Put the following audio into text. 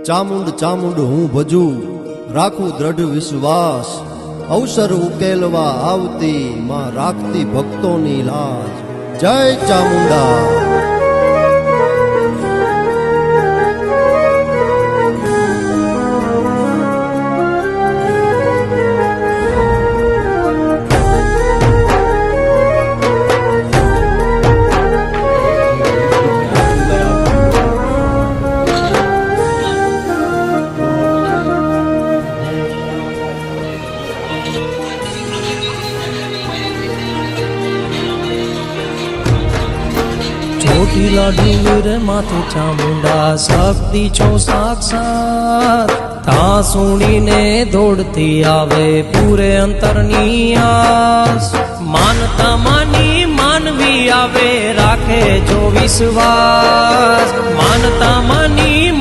ચામુંડ ચામુંડ હું ભજું, રાખું દ્રઢ વિશ્વાસ, અવસર ઉકેલવા આવતી માં રાખતી ભક્તોની લાજ। જય ચામુંડા। ચોટીલા ડુંગર માથે ચામુંડા શક્તિ છો સાક્ષાત, તા સુણીને દોડતી આવે પૂરે અંતરની આસ। માનતા માની માનવી આવે રાખે જો વિશ્વાસ, માનતા માની